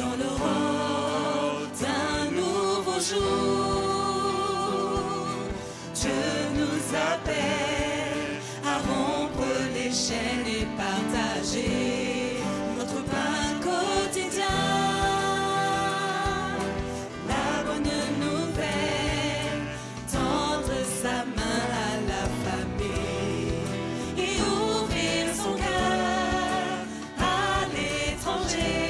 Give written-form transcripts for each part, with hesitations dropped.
Dans l'aurore d'un nouveau jour, Dieu nous appelle à rompre les chaînes et partager notre pain quotidien. La bonne nouvelle, tendre sa main à la famille et ouvrir son cœur à l'étranger.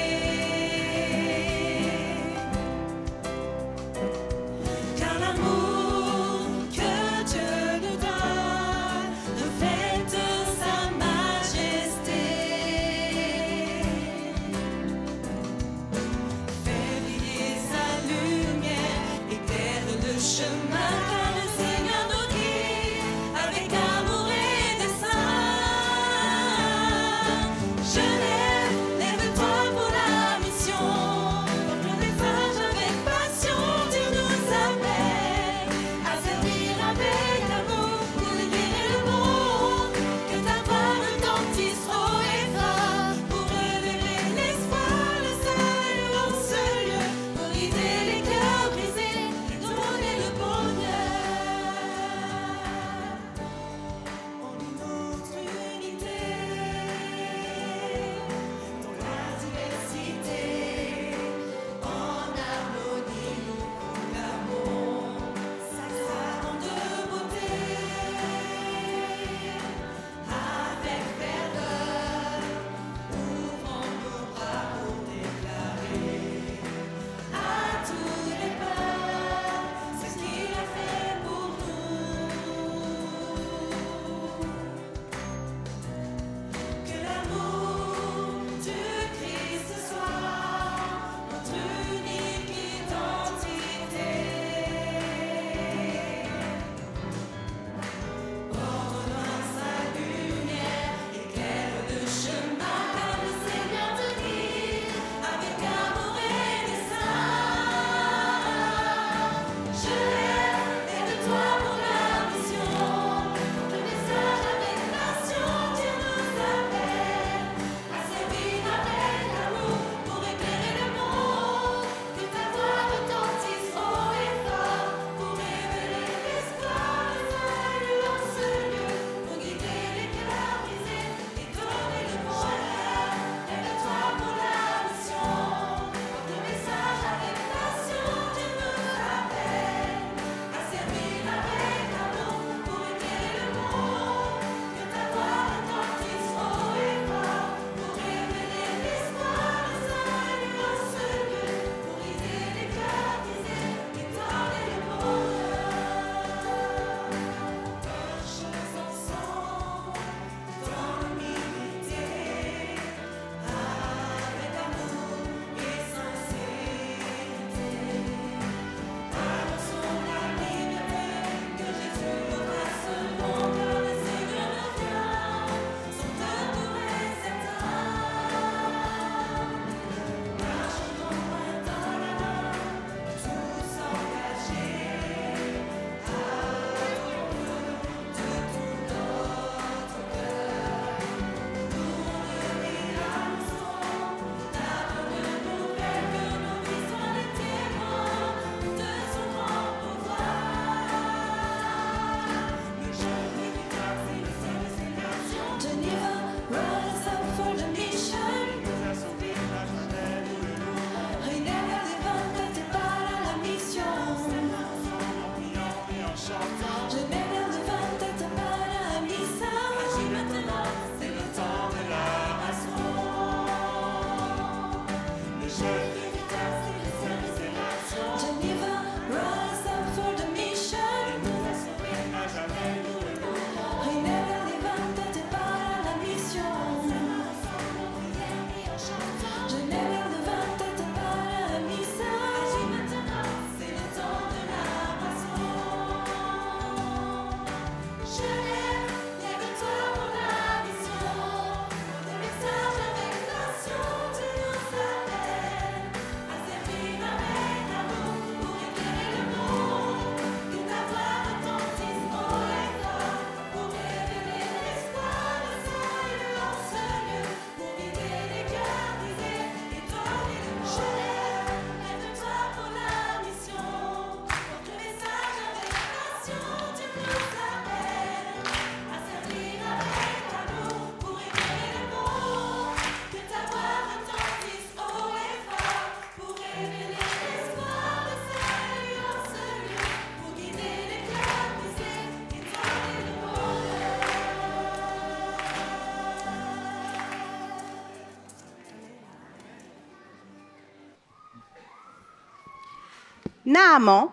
Naaman,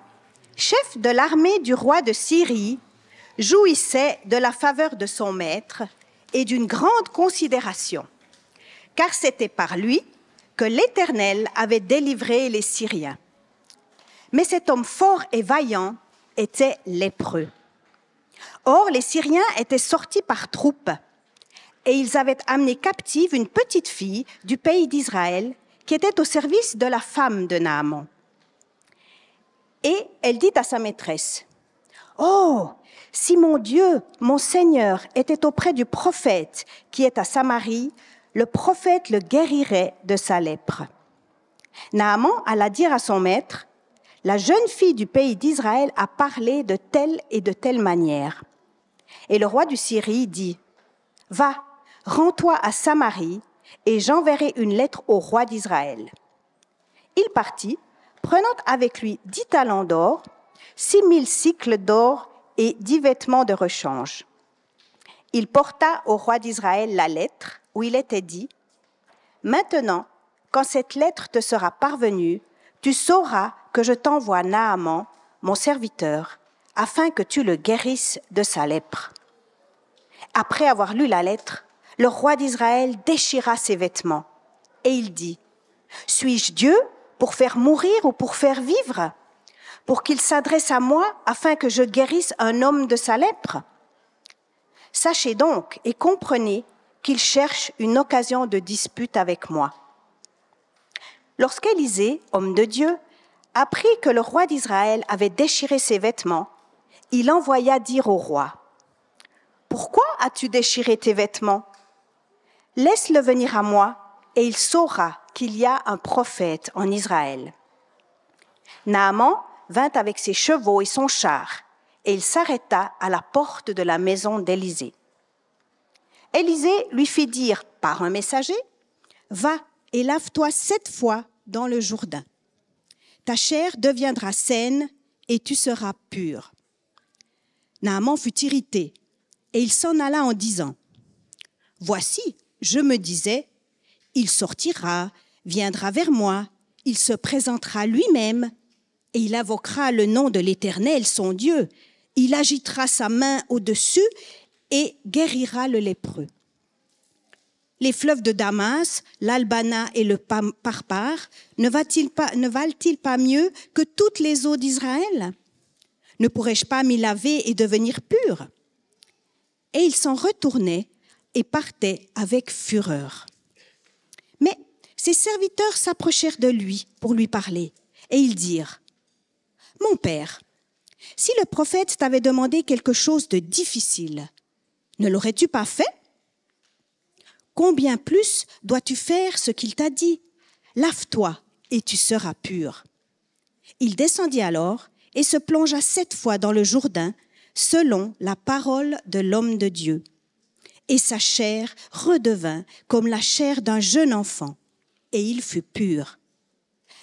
chef de l'armée du roi de Syrie, jouissait de la faveur de son maître et d'une grande considération, car c'était par lui que l'Éternel avait délivré les Syriens. Mais cet homme fort et vaillant était lépreux. Or, les Syriens étaient sortis par troupes, et ils avaient amené captive une petite fille du pays d'Israël qui était au service de la femme de Naaman. Et elle dit à sa maîtresse, « Oh, si mon Dieu, mon Seigneur, était auprès du prophète qui est à Samarie, le prophète le guérirait de sa lèpre. » Naaman alla dire à son maître, « La jeune fille du pays d'Israël a parlé de telle et de telle manière. » Et le roi du Syrie dit, « Va, rends-toi à Samarie, et j'enverrai une lettre au roi d'Israël. » Il partit, prenant avec lui 10 talents d'or, 6000 cycles d'or et 10 vêtements de rechange. Il porta au roi d'Israël la lettre où il était dit, « Maintenant, quand cette lettre te sera parvenue, tu sauras que je t'envoie Naaman, mon serviteur, afin que tu le guérisses de sa lèpre. » Après avoir lu la lettre, le roi d'Israël déchira ses vêtements et il dit, « Suis-je Dieu pour faire mourir ou pour faire vivre? Pour qu'il s'adresse à moi afin que je guérisse un homme de sa lèpre? Sachez donc et comprenez qu'il cherche une occasion de dispute avec moi. » Lorsqu'Élisée, homme de Dieu, apprit que le roi d'Israël avait déchiré ses vêtements, il envoya dire au roi, « Pourquoi as-tu déchiré tes vêtements? Laisse-le venir à moi, et il saura qu'il y a un prophète en Israël. » Naaman vint avec ses chevaux et son char, et il s'arrêta à la porte de la maison d'Élisée. Élisée lui fit dire par un messager, « Va et lave-toi 7 fois dans le Jourdain. Ta chair deviendra saine et tu seras pur. » Naaman fut irrité, et il s'en alla en disant, « Voici, je me disais, il sortira, viendra vers moi, il se présentera lui-même, et il invoquera le nom de l'Éternel, son Dieu. Il agitera sa main au-dessus et guérira le lépreux. Les fleuves de Damas, l'Albana et le Parpar, ne valent-ils pas mieux que toutes les eaux d'Israël? Ne pourrais-je pas m'y laver et devenir pur? » Et il s'en retournait et partait avec fureur. Mais ses serviteurs s'approchèrent de lui pour lui parler, et ils dirent, « Mon père, si le prophète t'avait demandé quelque chose de difficile, ne l'aurais-tu pas fait? Combien plus dois-tu faire ce qu'il t'a dit? Lave-toi et tu seras pur. » Il descendit alors et se plongea 7 fois dans le Jourdain, selon la parole de l'homme de Dieu. Et sa chair redevint comme la chair d'un jeune enfant, et il fut pur.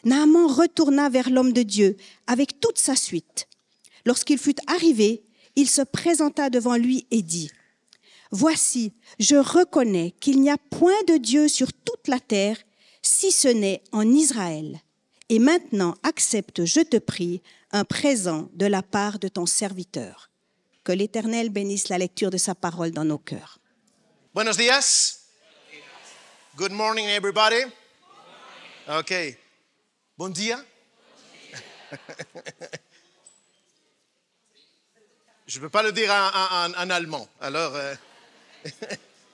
Naaman retourna vers l'homme de Dieu avec toute sa suite. Lorsqu'il fut arrivé, il se présenta devant lui et dit, « Voici, je reconnais qu'il n'y a point de Dieu sur toute la terre, si ce n'est en Israël. Et maintenant, accepte, je te prie, un présent de la part de ton serviteur. » Que l'Éternel bénisse la lecture de sa parole dans nos cœurs. Buenos días. Good morning, everybody. Okay. Bon dia. Je ne peux pas le dire en allemand. Alors,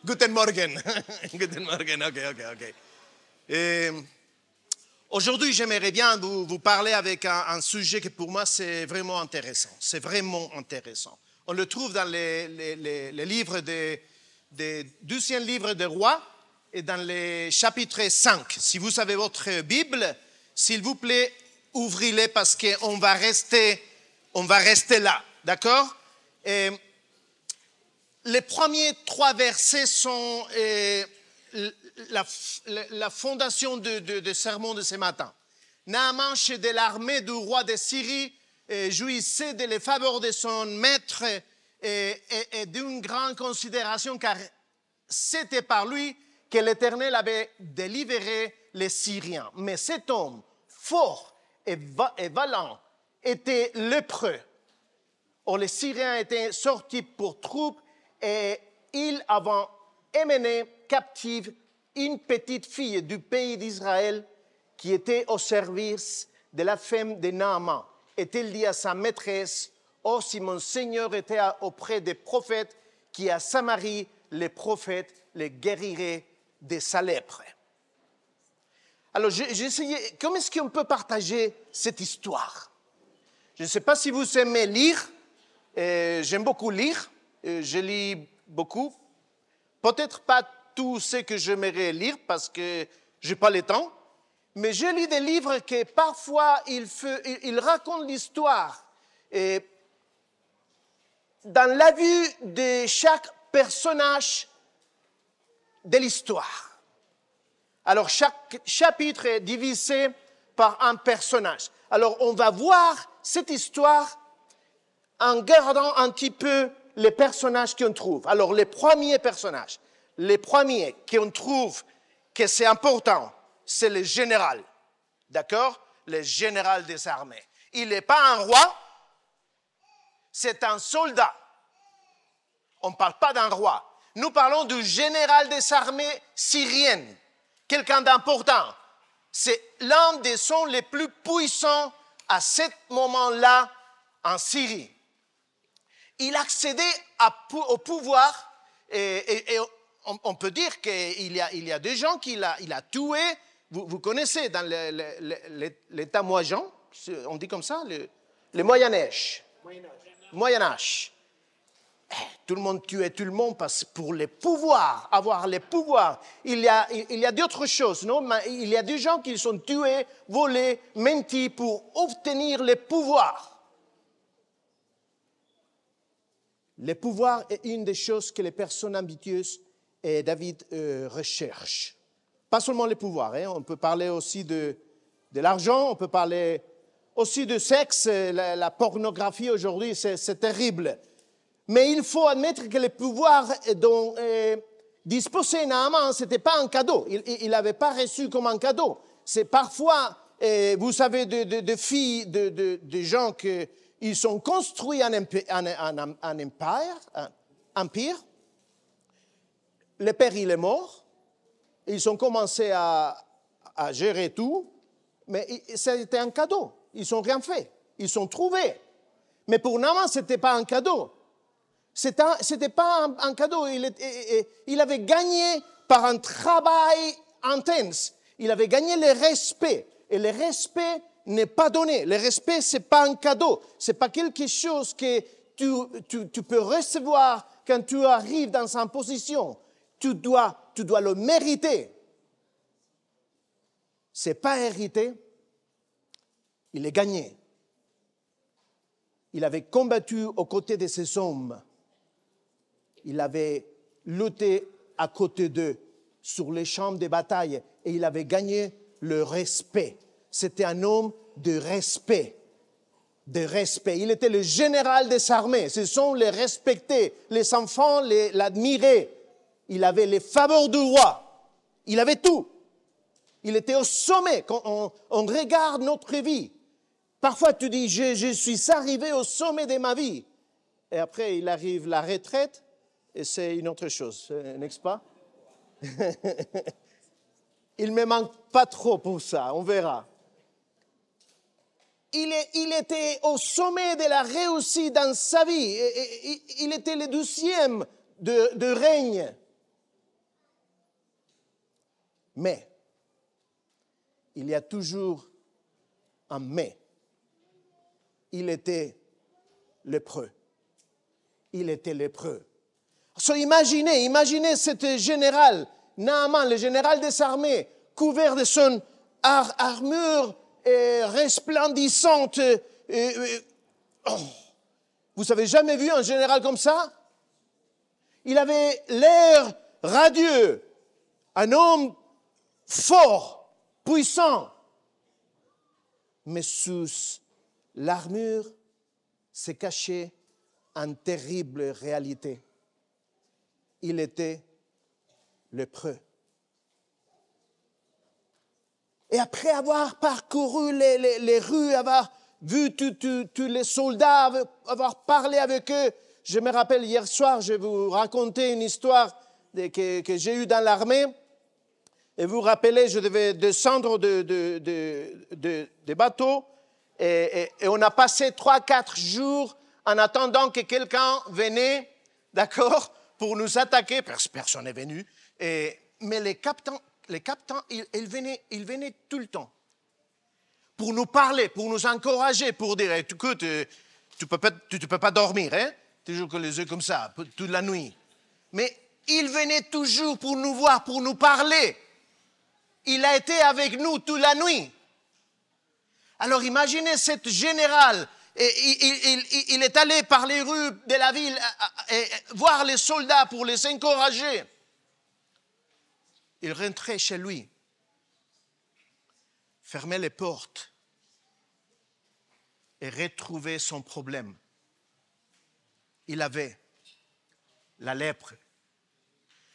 Guten Morgen. Guten Morgen, ok. Aujourd'hui, j'aimerais bien vous parler avec un sujet qui pour moi, c'est vraiment intéressant. C'est vraiment intéressant. On le trouve dans les livres des 12e livre des rois et dans le chapitre 5. Si vous avez votre Bible, s'il vous plaît, ouvrez-les parce qu'on va rester là, d'accord? Les premiers 3 versets sont la fondation de sermon de ce matin. Naaman, chef de l'armée du roi de Syrie, jouissait de la faveur de son maître et d'une grande considération, car c'était par lui que l'Éternel avait délivré les Syriens. Mais cet homme, fort et vaillant était lépreux. Or, les Syriens étaient sortis pour troupes et ils avaient emmené captive une petite fille du pays d'Israël qui était au service de la femme de Naaman. Et-il dit à sa maîtresse, « Oh, si mon Seigneur était auprès des prophètes, qui à Samarie, les prophètes les guériraient de sa lèpre. » Alors, j'ai essayé, comment est-ce qu'on peut partager cette histoire? Je ne sais pas si vous aimez lire, j'aime beaucoup lire, je lis beaucoup. Peut-être pas tout ce que j'aimerais lire parce que je n'ai pas le temps, mais je lis des livres qui parfois ils racontent l'histoire dans la vue de chaque personnage de l'histoire. Alors, chaque chapitre est divisé par un personnage. Alors, on va voir cette histoire en regardant un petit peu les personnages qu'on trouve. Alors, les premiers personnages, les premiers qu'on trouve que c'est important, c'est le général. D'accord? Le général des armées. Il n'est pas un roi, c'est un soldat. On ne parle pas d'un roi. Nous parlons du général des armées syriennes. Quelqu'un d'important. C'est l'un des hommes les plus puissants à ce moment-là en Syrie. Il accédait au pouvoir et on peut dire qu'il y a des gens qu'il a tués. Vous connaissez dans l'état-moyen, on dit comme ça, le Moyen-Âge. Moyen-Âge. Tout le monde tuait tout le monde parce que pour les pouvoirs, avoir les pouvoirs, il y a d'autres choses, non? Mais il y a des gens qui sont tués, volés, mentis pour obtenir les pouvoirs. Le pouvoir est une des choses que les personnes ambitieuses et David recherchent. Pas seulement le pouvoir, hein? On peut parler aussi de l'argent, on peut parler aussi de sexe, la pornographie aujourd'hui, c'est terrible. Mais il faut admettre que le pouvoir dont disposait Naaman, ce n'était pas un cadeau. Il n'avait pas reçu comme un cadeau. C'est parfois, vous savez, de filles, de gens qui ont construit un empire. Le père, il est mort. Ils ont commencé à gérer tout. Mais c'était un cadeau. Ils n'ont rien fait. Ils ont trouvé. Mais pour Naaman, ce n'était pas un cadeau. C'était pas un cadeau. Il avait gagné par un travail intense. Il avait gagné le respect. Et le respect n'est pas donné. Le respect, ce n'est pas un cadeau. Ce n'est pas quelque chose que tu peux recevoir quand tu arrives dans une position. Tu dois le mériter. Ce n'est pas hérité. Il est gagné. Il avait combattu aux côtés de ces hommes. Il avait lutté à côté d'eux sur les champs de bataille et il avait gagné le respect. C'était un homme de respect. De respect. Il était le général des armées. Ce sont les respectés. Les enfants l'admiraient. Il avait les faveurs du roi. Il avait tout. Il était au sommet. Quand on regarde notre vie, parfois tu dis, je suis arrivé au sommet de ma vie. Et après, il arrive la retraite. Et c'est une autre chose, n'est-ce pas? Il ne me manque pas trop pour ça, on verra. Il était au sommet de la réussite dans sa vie. Il était le 12e de règne. Mais, il y a toujours un mais. Il était lépreux. Il était lépreux. So, imaginez cet général, Naaman, le général des armées, couvert de son armure resplendissante. Vous avez jamais vu un général comme ça? Il avait l'air radieux, un homme fort, puissant. Mais sous l'armure se cachait une terrible réalité. Il était lépreux. Et après avoir parcouru les rues, avoir vu tous les soldats, avoir parlé avec eux, je me rappelle hier soir, je vais vous raconter une histoire que j'ai eue dans l'armée. Et vous vous rappelez, je devais descendre de bateau et on a passé 3-4 jours en attendant que quelqu'un vienne, d'accord, pour nous attaquer. Personne n'est venu. Mais les capitaines, ils venaient tout le temps pour nous parler, pour nous encourager, pour dire, écoute, tu peux pas dormir, hein? Toujours que les yeux comme ça, toute la nuit. Mais il venait toujours pour nous voir, pour nous parler. Il a été avec nous toute la nuit. Alors imaginez cet général, il est allé par les rues de la ville voir les soldats pour les encourager. Il rentrait chez lui, fermait les portes et retrouvait son problème. Il avait la lèpre.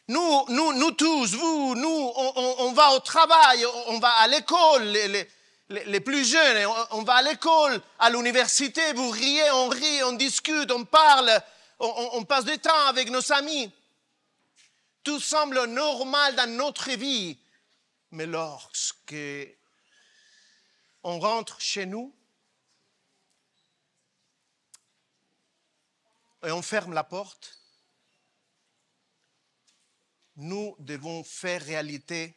Nous tous, vous, nous, on va au travail, on va à l'école, les plus jeunes, on va à l'école, à l'université, vous riez, on rit, on discute, on parle, on passe du temps avec nos amis. Tout semble normal dans notre vie, mais lorsque on rentre chez nous et on ferme la porte, nous devons faire réalité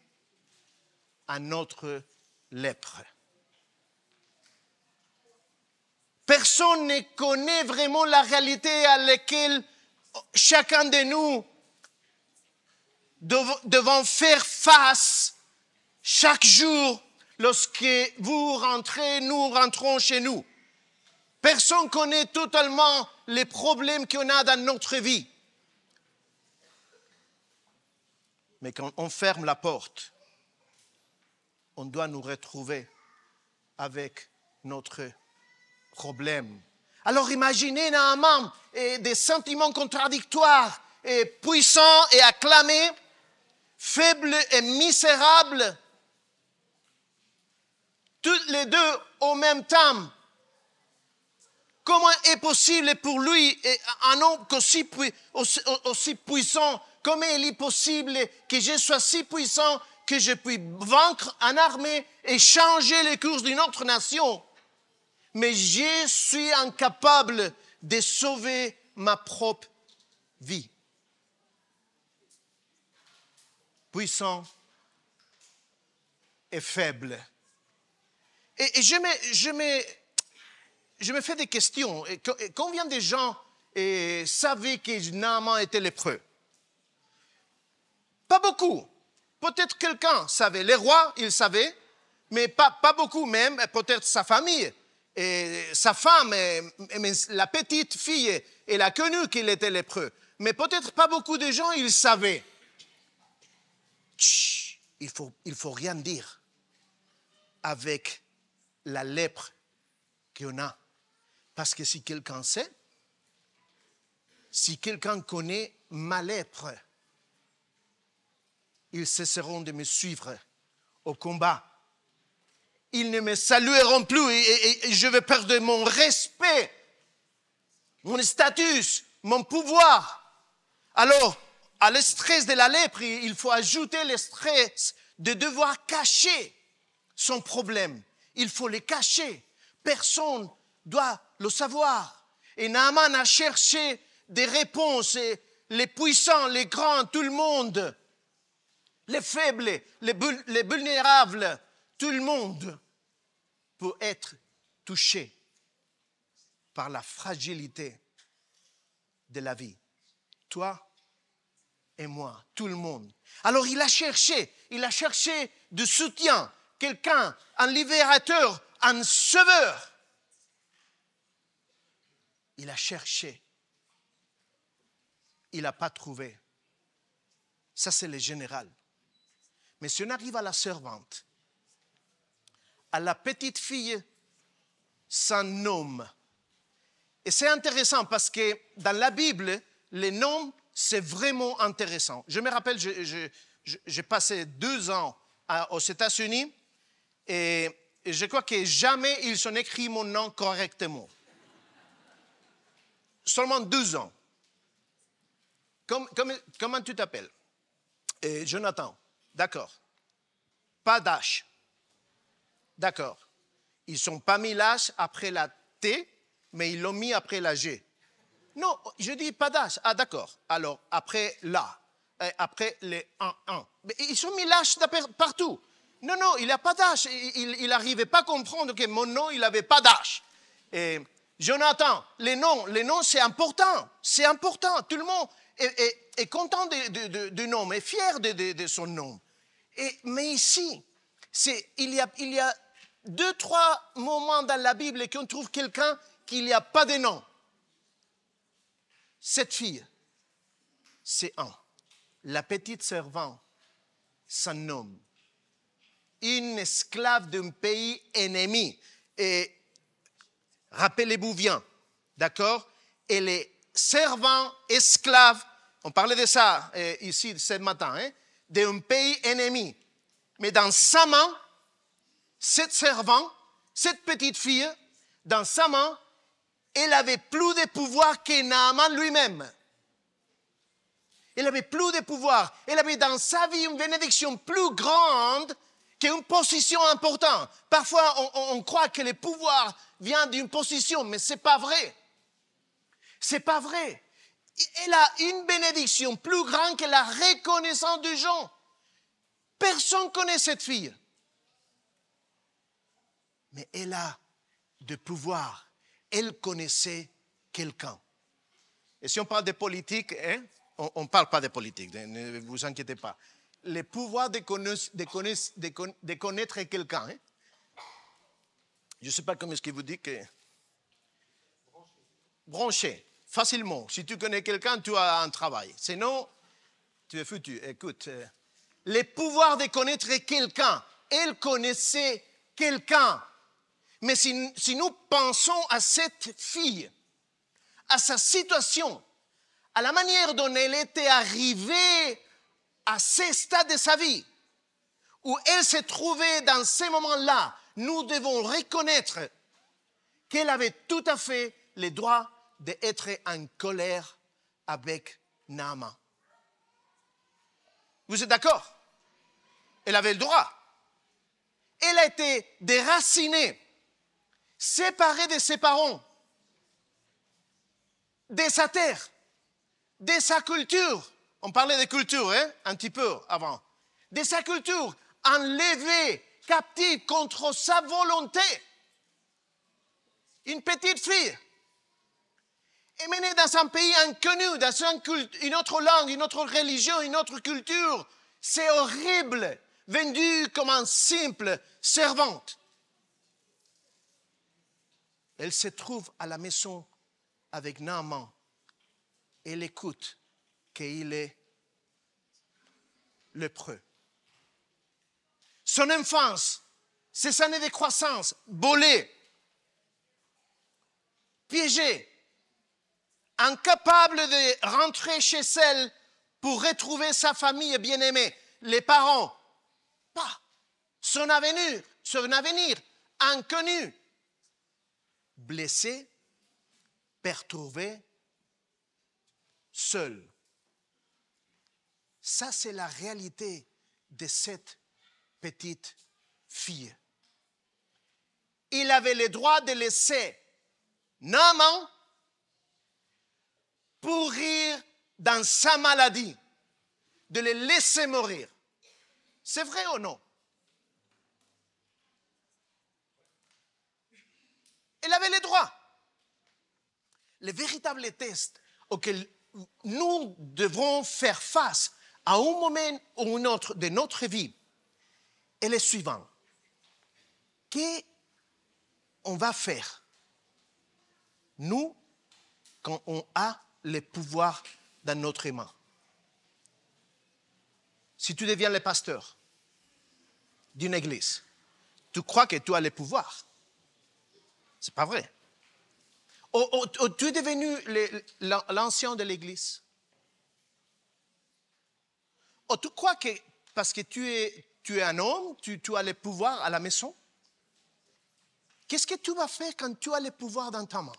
à notre lèpre. Personne ne connaît vraiment la réalité à laquelle chacun de nous devons faire face chaque jour lorsque vous rentrez, nous rentrons chez nous. Personne ne connaît totalement les problèmes qu'on a dans notre vie. Mais quand on ferme la porte, on doit nous retrouver avec notre problème. Alors imaginez Naaman des sentiments contradictoires, et puissants et acclamés, faibles et misérables, tous les deux au même temps. Comment est possible pour lui, un homme aussi puissant, comment il est possible que je sois si puissant que je puisse vaincre une armée et changer les cours d'une autre nation? Mais je suis incapable de sauver ma propre vie. Puissant et faible. Et je me fais des questions. Combien de gens savaient que Naaman était lépreux? Pas beaucoup. Peut-être quelqu'un savait. Les rois, ils savaient, mais pas beaucoup même. Peut-être sa famille, et sa femme, mais la petite fille, elle a connu qu'il était lépreux. Mais peut-être pas beaucoup de gens, ils savaient. Chut, il faut rien dire avec la lèpre qu'on a. Parce que si quelqu'un sait, si quelqu'un connaît ma lèpre, ils cesseront de me suivre au combat. Ils ne me salueront plus et je vais perdre mon respect, mon statut, mon pouvoir. Alors, à le stress de la lèpre, il faut ajouter le stress de devoir cacher son problème. Il faut le cacher. Personne ne doit le savoir. Et Naaman a cherché des réponses. Et les puissants, les grands, tout le monde, les faibles, les vulnérables, tout le monde peut être touché par la fragilité de la vie. Toi et moi, tout le monde. Alors il a cherché du soutien, quelqu'un, un libérateur, un sauveur. Il a cherché. Il n'a pas trouvé. Ça, c'est le général. Mais si on arrive à la servante, à la petite fille sans nom, et c'est intéressant parce que dans la Bible, les noms, c'est vraiment intéressant. Je me rappelle, j'ai passé 2 ans aux États-Unis Et je crois que jamais ils ont écrit mon nom correctement. Seulement 12 ans. Comment tu t'appelles? Jonathan. D'accord. Pas d'H. D'accord. Ils n'ont pas mis l'H après la T, mais ils l'ont mis après la G. Non, je dis pas d'H. Ah, d'accord. Alors, après l'A, après les 1. Mais ils ont mis l'H partout. Non, il n'a pas d'H. Il n'arrivait pas à comprendre que mon nom, il n'avait pas d'H. Et Jonathan, les noms, c'est important. C'est important. Tout le monde est content du nom, est fier de son nom. Mais ici, il y a 2-3 moments dans la Bible qu'on trouve quelqu'un qu'il n'y a pas de nom. Cette fille, c'est la petite servante, son nom. Une esclave d'un pays ennemi. Et rappelez-vous bien, d'accord? Elle est servante, esclave, on parlait de ça ici ce matin, d'un pays ennemi. Mais dans sa main, cette servante, cette petite fille, dans sa main, elle avait plus de pouvoir que Naaman lui-même. Elle avait plus de pouvoir. Elle avait dans sa vie une bénédiction plus grande qu'une position importante. Parfois, on croit que le pouvoir vient d'une position, mais ce n'est pas vrai. Ce n'est pas vrai. Elle a une bénédiction plus grande que la reconnaissance des gens. Personne ne connaît cette fille. Mais elle a de pouvoir. Elle connaissait quelqu'un. Et si on parle de politique, on ne parle pas de politique, ne vous inquiétez pas. Le pouvoir de connaître quelqu'un. Je ne sais pas comment est-ce que vous dites que... Brancher. Facilement. Si tu connais quelqu'un, tu as un travail. Sinon, tu es foutu. Écoute, le pouvoir de connaître quelqu'un. Elle connaissait quelqu'un. Mais si nous pensons à cette fille, à sa situation, à la manière dont elle était arrivée à ce stade de sa vie, où elle se trouvait dans ces moments-là, nous devons reconnaître qu'elle avait tout à fait le droit d'être en colère avec Naaman. Vous êtes d'accord? Elle avait le droit. Elle a été déracinée, séparée de ses parents, de sa terre, de sa culture. On parlait de culture, un petit peu avant. De sa culture, enlevée, captive contre sa volonté. Une petite fille. Emmenée dans un pays inconnu, dans une autre langue, une autre religion, une autre culture. C'est horrible. Vendue comme une simple servante. Elle se trouve à la maison avec Naaman. Elle écoute qu'il est lépreux. Son enfance, ses années de croissance, volées, piégées, incapable de rentrer chez elle pour retrouver sa famille bien-aimée, les parents, pas. Son avenir inconnu, blessé, perturbé, seul. Ça, c'est la réalité de cette petite fille. Il avait le droit de laisser Naaman pourrir dans sa maladie, de le laisser mourir. C'est vrai ou non? Il avait le droit. Le véritable test auquel nous devons faire face à un moment ou un autre de notre vie est le suivant. Qu'est-ce qu'on va faire, nous, quand on a le pouvoir dans notre main? Si tu deviens le pasteur d'une église, tu crois que tu as le pouvoir. Ce n'est pas vrai. Ou tu es devenu l'ancien de l'église. Ou tu crois que parce que tu es un homme, tu as le pouvoir à la maison. qu'est-ce que tu vas faire quand tu as le pouvoir dans ta main?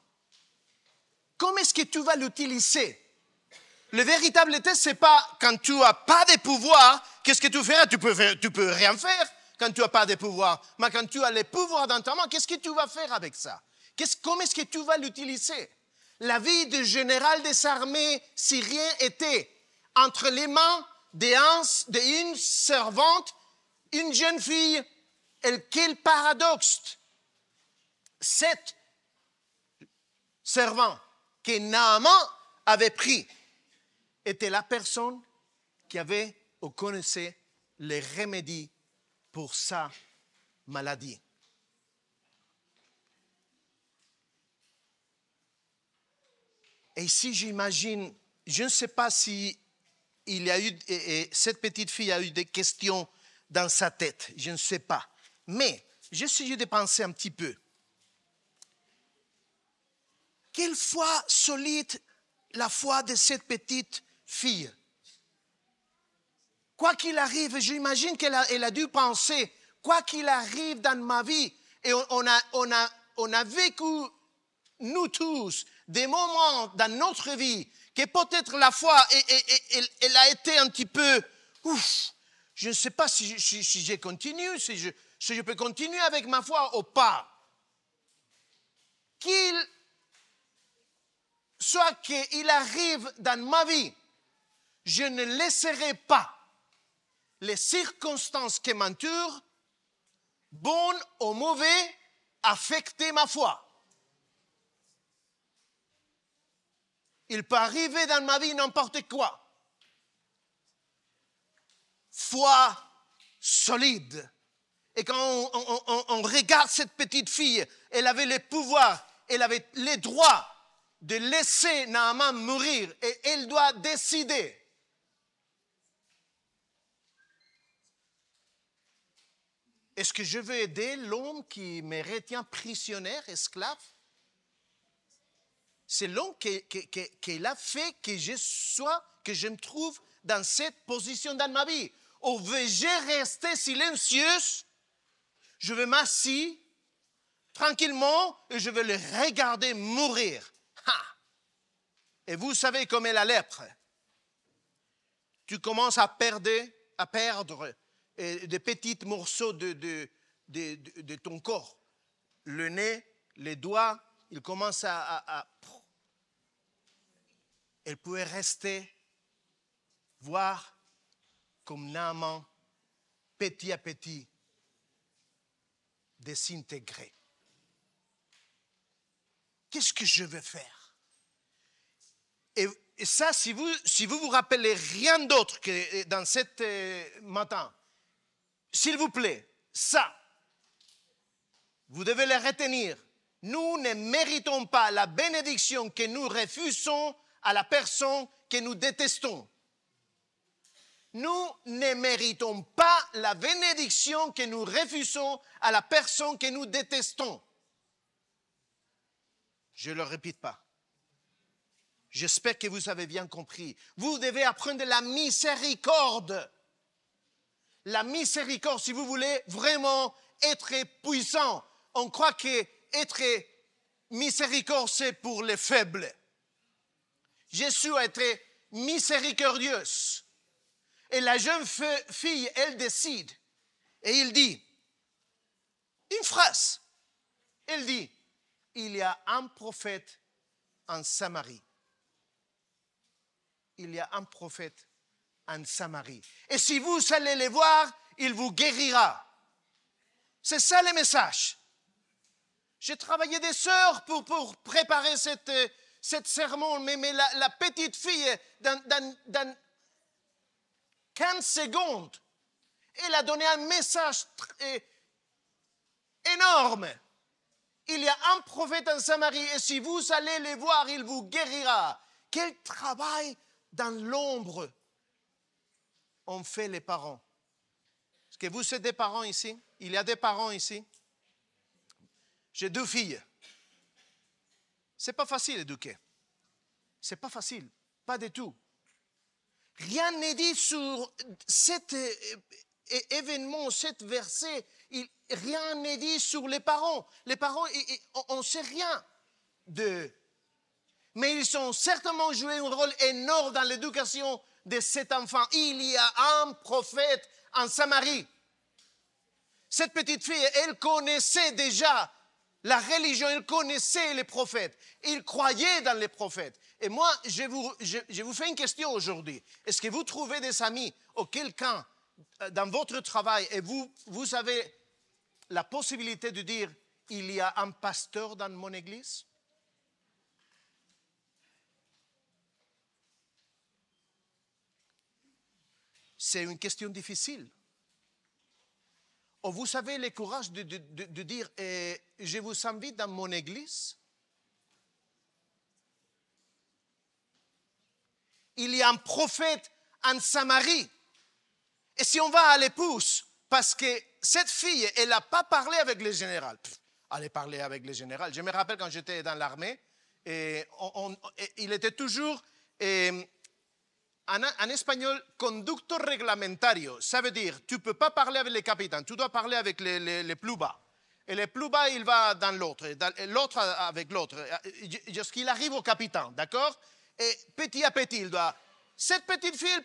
Comment est-ce que tu vas l'utiliser? Le véritable test, ce n'est pas quand tu n'as pas de pouvoir, qu'est-ce que tu feras? Tu peux rien faire quand tu n'as pas de pouvoir. Mais quand tu as le pouvoir dans ta main, qu'est-ce que tu vas faire avec ça? Comment est-ce que tu vas l'utiliser? La vie du général des armées syrien était entre les mains d'une servante, une jeune fille. Et quel paradoxe! Cet servant que Naaman avait pris était la personne qui avait ou connaissait les remèdes pour sa maladie. Et ici, j'imagine, je ne sais pas si il y a eu, cette petite fille a eu des questions dans sa tête, je ne sais pas. Mais j'essaie de penser un petit peu. Quelle foi solide la foi de cette petite fille. Quoi qu'il arrive, j'imagine qu'elle a dû penser, quoi qu'il arrive dans ma vie, et on a vécu, nous tous, des moments dans notre vie que peut-être la foi, elle a été un petit peu, ouf, je ne sais pas si je continue, si je peux continuer avec ma foi ou pas. Soit qu'il arrive dans ma vie, je ne laisserai pas les circonstances qui m'entourent, bonnes ou mauvaises, affecter ma foi. Il peut arriver dans ma vie n'importe quoi. Foi solide. Et quand on regarde cette petite fille, elle avait le pouvoir, elle avait les droits de laisser Naaman mourir et elle doit décider. Est-ce que je veux aider l'homme qui me retient prisonnière, esclave? C'est l'homme qui a fait que je me trouve dans cette position dans ma vie. Ou vais-je rester silencieuse? Je vais m'asseoir tranquillement et je vais le regarder mourir. Ha! Et vous savez comme est la lèpre. Tu commences à perdre des petits morceaux de ton corps. Le nez, les doigts, ils commencent à... Elle pouvait rester, voir comme Naaman, petit à petit, désintégrer. Qu'est-ce que je vais faire? Et ça, si vous rappelez rien d'autre que dans cet matin, s'il vous plaît, ça, vous devez le retenir. Nous ne méritons pas la bénédiction que nous refusons à la personne que nous détestons. Nous ne méritons pas la bénédiction que nous refusons à la personne que nous détestons. Je ne le répète pas. J'espère que vous avez bien compris. Vous devez apprendre la miséricorde. La miséricorde, si vous voulez vraiment être puissant. On croit qu'être miséricorde, c'est pour les faibles. Jésus a été miséricordieuse. Et la jeune fille, elle décide. Et il dit, une phrase. Elle dit, il y a un prophète en Samarie. Il y a un prophète en Samarie. Et si vous allez le voir, il vous guérira. C'est ça le message. J'ai travaillé des heures pour préparer cette sermon, mais la petite fille, dans 15 secondes, elle a donné un message énorme. Il y a un prophète en Samarie et si vous allez le voir, il vous guérira. Quel travail dans l'ombre ont fait les parents. Est-ce que vous êtes des parents ici? Il y a des parents ici. J'ai 2 filles. C'est pas facile d'éduquer. C'est pas facile, pas du tout. Rien n'est dit sur cette événement, 7 versets, rien n'est dit sur les parents. Les parents, on ne sait rien d'eux. Mais ils ont certainement joué un rôle énorme dans l'éducation de cet enfant. Il y a un prophète en Samarie. Cette petite fille, elle connaissait déjà la religion, elle connaissait les prophètes. Il croyait dans les prophètes. Et moi, je vous fais une question aujourd'hui. Est-ce que vous trouvez des amis ou quelqu'un dans votre travail et vous avez la possibilité de dire, il y a un pasteur dans mon église? C'est une question difficile. Ou vous avez le courage de dire, je vous invite dans mon église. Il y a un prophète en Samarie. Et si on va à l'épouse, parce que cette fille, elle n'a pas parlé avec le général. Elle a parlé avec le général. Je me rappelle quand j'étais dans l'armée, il était toujours, en espagnol, conducto reglamentario. Ça veut dire, tu ne peux pas parler avec les capitaines, tu dois parler avec les plus bas. Et le plus bas, il va dans l'autre, l'autre avec l'autre, jusqu'il arrive au capitaine, d'accord? Et petit à petit, il doit... Cette petite fille,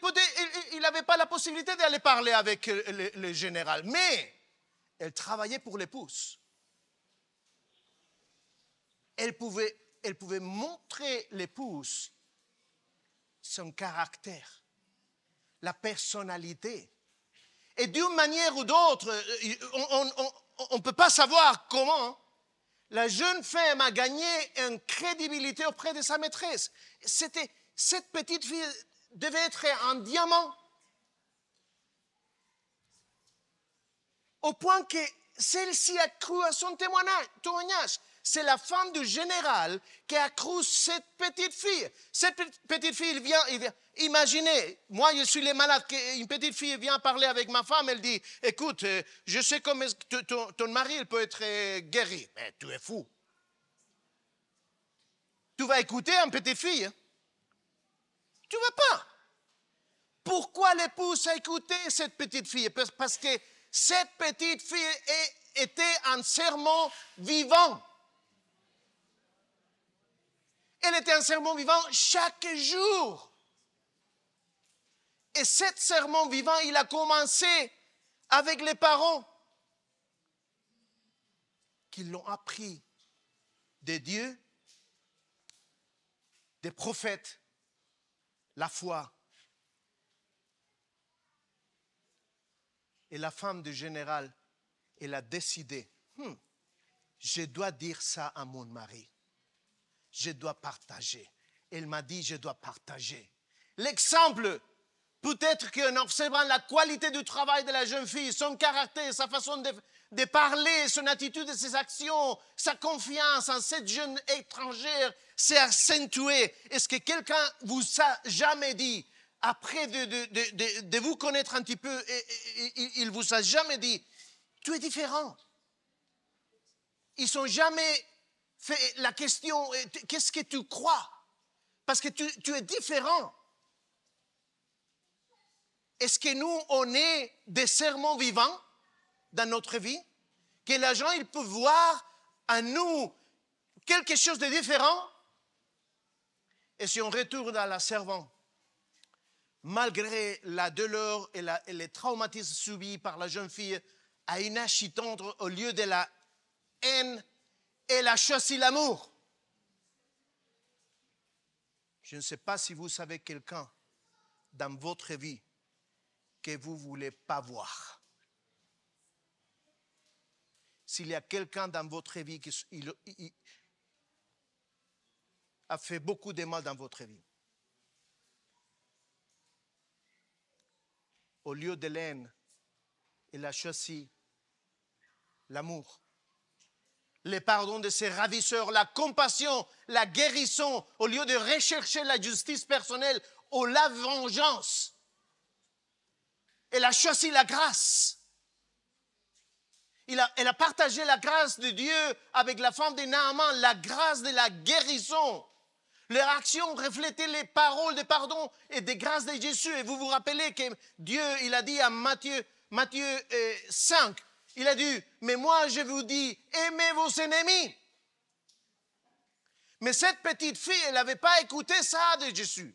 il n'avait pas la possibilité d'aller parler avec le général, mais elle travaillait pour l'épouse. Elle pouvait montrer l'épouse son caractère, la personnalité. Et d'une manière ou d'autre, on ne peut pas savoir comment la jeune femme a gagné une crédibilité auprès de sa maîtresse. Cette petite fille devait être un diamant. Au point que celle-ci a cru à son témoignage. C'est la femme du général qui a cru cette petite fille. Cette petite fille, il vient. Imaginez, moi je suis le malade, une petite fille vient parler avec ma femme, elle dit, écoute, je sais comment ton mari il peut être guéri. Mais tu es fou. Tu vas écouter une petite fille? Tu ne vas pas. Pourquoi l'épouse a écouté cette petite fille? Parce que cette petite fille était un serment vivant. Elle était un serment vivant chaque jour. Et cet serment vivant, il a commencé avec les parents qui l'ont appris des dieux, des prophètes, la foi. Et la femme du général, elle a décidé, je dois dire ça à mon mari. Je dois partager. Elle m'a dit, je dois partager. L'exemple, peut-être qu'en observant la qualité du travail de la jeune fille, son caractère, sa façon de parler, son attitude et ses actions, sa confiance en cette jeune étrangère s'est accentuée. Est-ce que quelqu'un vous a jamais dit, après de vous connaître un petit peu, il vous a jamais dit, tu es différent. Ils n'ont jamais fait la question, qu'est-ce que tu crois? Parce que tu es différent. Est-ce que nous, on est des serments vivants dans notre vie? Que les gens, ils peuvent voir en nous quelque chose de différent? Et si on retourne à la servante, malgré la douleur et les traumatismes subis par la jeune fille, à une âge tendre, au lieu de la haine, elle a choisi l'amour. Je ne sais pas si vous savez quelqu'un dans votre vie que vous ne voulez pas voir. S'il y a quelqu'un dans votre vie qui a fait beaucoup de mal dans votre vie, au lieu de l'haine, il a choisi l'amour, le pardon de ses ravisseurs, la compassion, la guérison, au lieu de rechercher la justice personnelle ou la vengeance. Elle a choisi la grâce. Elle a partagé la grâce de Dieu avec la femme de Naaman, la grâce de la guérison. Leur action reflétait les paroles de pardon et de grâce de Jésus. Et vous vous rappelez que Dieu, il a dit à Matthieu Matthieu 5, il a dit, mais moi je vous dis, aimez vos ennemis. Mais cette petite fille, elle n'avait pas écouté ça de Jésus.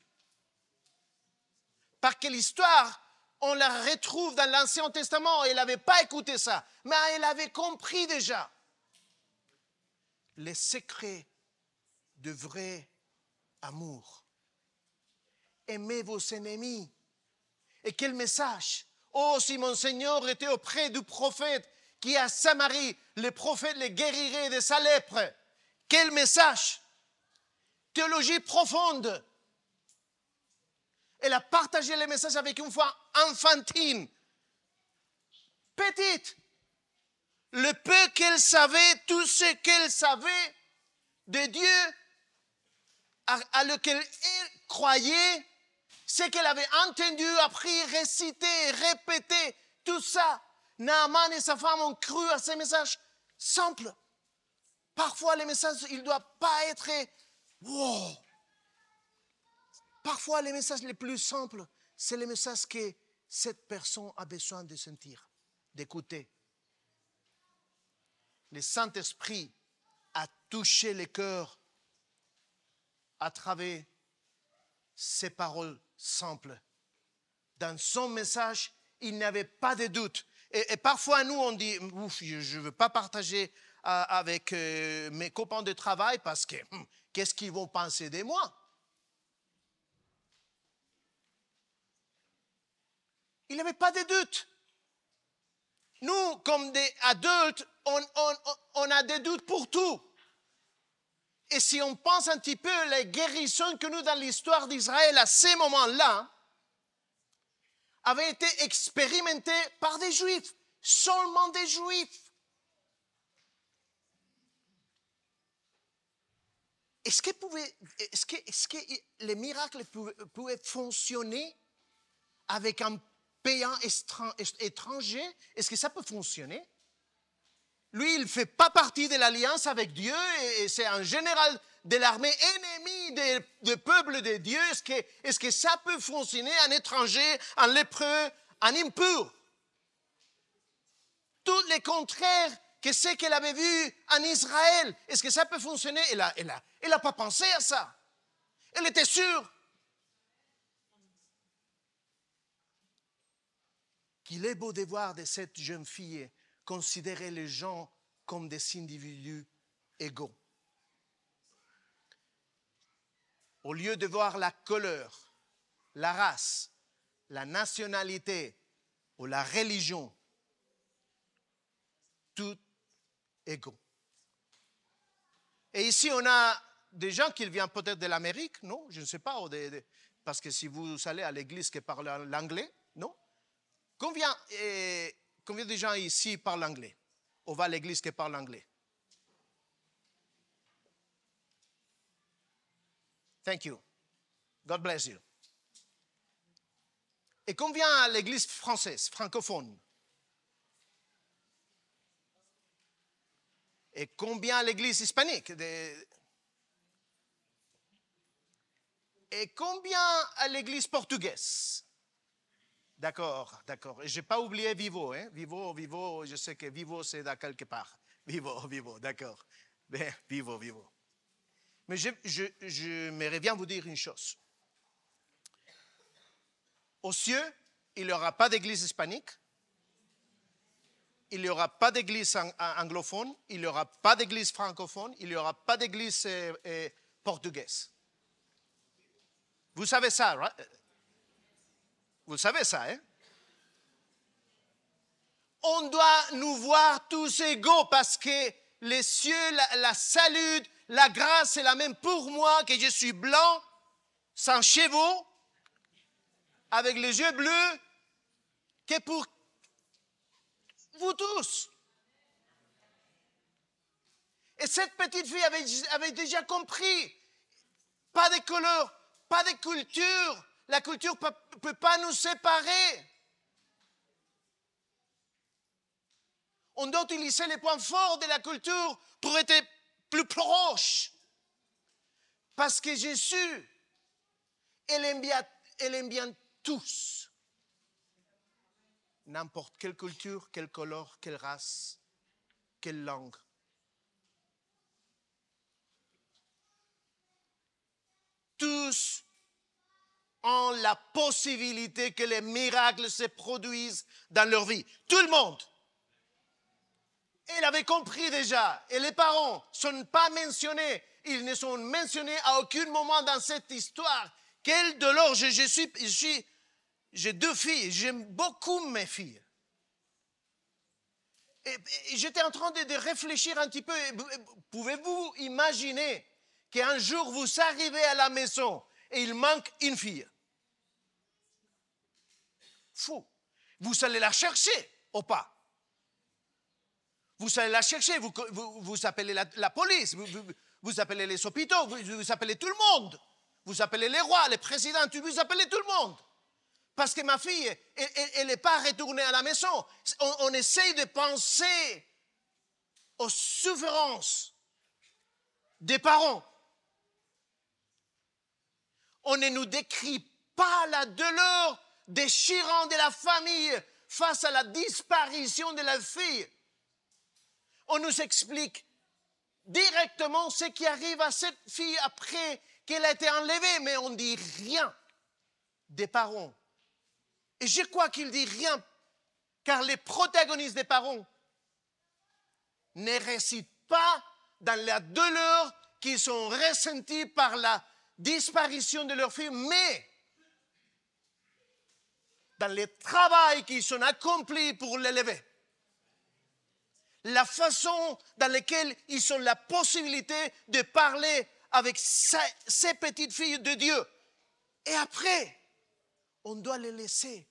Parce que l'histoire, on la retrouve dans l'Ancien Testament, elle n'avait pas écouté ça, mais elle avait compris déjà les secrets de vrai amour. Aimez vos ennemis. Et quel message! Oh, si mon Seigneur était auprès du prophète qui est à Samarie, le prophète les guérirait de sa lèpre. Quel message! Théologie profonde. Elle a partagé le message avec une foi enfantine, petite. Le peu qu'elle savait, tout ce qu'elle savait de Dieu à lequel elle croyait, ce qu'elle avait entendu, appris, récité, répété, tout ça. Naaman et sa femme ont cru à ces messages simples. Parfois, les messages, ils ne doivent pas être wow. Parfois, les messages les plus simples, c'est les messages que cette personne a besoin de sentir, d'écouter. Le Saint-Esprit a touché le cœur à travers ces paroles simples. Dans son message, il n'y avait pas de doute. Et parfois, nous, on dit, je ne veux pas partager avec mes copains de travail parce que qu'est-ce qu'ils vont penser de moi? Il n'y avait pas de doute. Nous, comme des adultes, on a des doutes pour tout. Et si on pense un petit peu les guérisons que nous, dans l'histoire d'Israël, à ces moments-là, avaient été expérimentées par des Juifs, seulement des Juifs. Est-ce que les miracles pouvaient fonctionner avec un paysan étranger? Est-ce que ça peut fonctionner? Lui, il ne fait pas partie de l'alliance avec Dieu et c'est un général de l'armée ennemi du peuple de Dieu. Est-ce que ça peut fonctionner, un étranger, un lépreux, un impur? Tout le contraire que ce qu'elle avait vu en Israël. Est-ce que ça peut fonctionner? Elle n'a pas pensé à ça. Elle était sûre qu'il est beau de voir de cette jeune fille considérer les gens comme des individus égaux. Au lieu de voir la couleur, la race, la nationalité ou la religion, tout égaux. Et ici, on a des gens qui viennent peut-être de l'Amérique, non? Je ne sais pas, parce que si vous allez à l'église qui parle l'anglais, non? Combien de gens ici parlent anglais? On va à l'église qui parle anglais. Thank you. God bless you. Et combien à l'église française, francophone? Et combien à l'église hispanique? Et combien à l'église portugaise? D'accord. Et je n'ai pas oublié Vivo. Hein? Vivo, je sais que Vivo, c'est dans quelque part. Vivo, d'accord. Bien, Vivo. Mais je me reviens vous dire une chose. Aux cieux, il n'y aura pas d'église hispanique. Il n'y aura pas d'église anglophone. Il n'y aura pas d'église francophone. Il n'y aura pas d'église portugaise. Vous savez ça, right? Vous savez ça, hein? On doit nous voir tous égaux parce que les cieux, la salut, la grâce est la même pour moi que je suis blanc, sans cheveux, avec les yeux bleus, que pour vous tous. Et cette petite fille avait déjà compris. Pas de couleur, pas de culture. La culture ne peut pas nous séparer. On doit utiliser les points forts de la culture pour être plus proche. Parce que Jésus, elle aime bien tous. n'importe quelle culture, quelle couleur, quelle race, quelle langue. Tous ont la possibilité que les miracles se produisent dans leur vie. Tout le monde. Il avait compris déjà. Et les parents ne sont pas mentionnés. Ils ne sont mentionnés à aucun moment dans cette histoire. Quel dolor. J'ai 2 filles. J'aime beaucoup mes filles. Et j'étais en train de réfléchir un petit peu. Pouvez-vous imaginer qu'un jour vous arrivez à la maison et il manque une fille? Fou. Vous allez la chercher ou pas? Vous allez la chercher, vous appelez la police, vous appelez les hôpitaux, vous appelez tout le monde. Vous appelez les rois, les présidents, vous appelez tout le monde. Parce que ma fille, elle n'est pas retournée à la maison. On essaye de penser aux souffrances des parents. On ne nous décrit pas la douleur déchirante de la famille face à la disparition de la fille. On nous explique directement ce qui arrive à cette fille après qu'elle a été enlevée, mais on ne dit rien des parents. Et je crois qu'il ne dit rien, car les protagonistes des parents ne récitent pas dans la douleur qu'ils ont ressentie par la disparition de leur fille, mais dans le travail qu'ils ont accompli pour l'élever. La façon dans laquelle ils ont la possibilité de parler avec ces petites filles de Dieu. Et après, on doit les laisser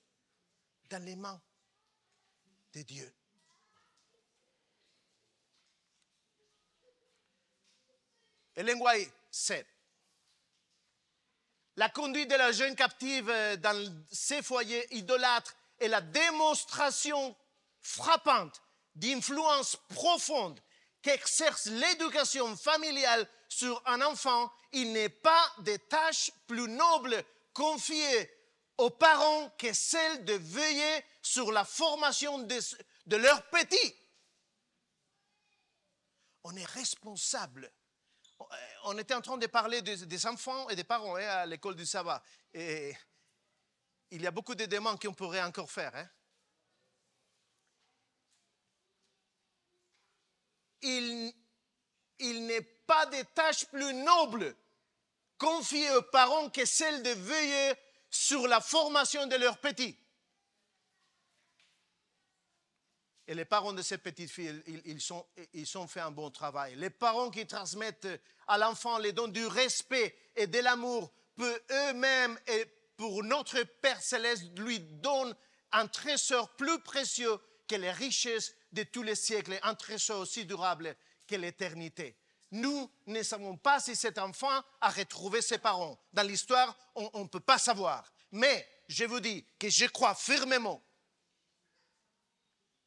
dans les mains de Dieu. Ellen White 7. La conduite de la jeune captive dans ses foyers idolâtres est la démonstration frappante d'influence profonde qu'exerce l'éducation familiale sur un enfant. Il n'est pas de tâche plus noble confiée aux parents que celle de veiller sur la formation de leurs petits. On est responsable. On était en train de parler des enfants et des parents à l'école du sabbat. Et il y a beaucoup de demandes qu'on pourrait encore faire. Il n'est pas de tâche plus noble confiée aux parents que celle de veiller sur la formation de leurs petits. Et les parents de ces petites filles, ils ont fait un bon travail. Les parents qui transmettent à l'enfant les dons du respect et de l'amour peuvent eux-mêmes, et pour notre Père Céleste, lui donnent un trésor plus précieux que les richesses de tous les siècles, un trésor aussi durable que l'éternité. Nous ne savons pas si cet enfant a retrouvé ses parents. Dans l'histoire, on ne peut pas savoir. Mais je vous dis que je crois fermement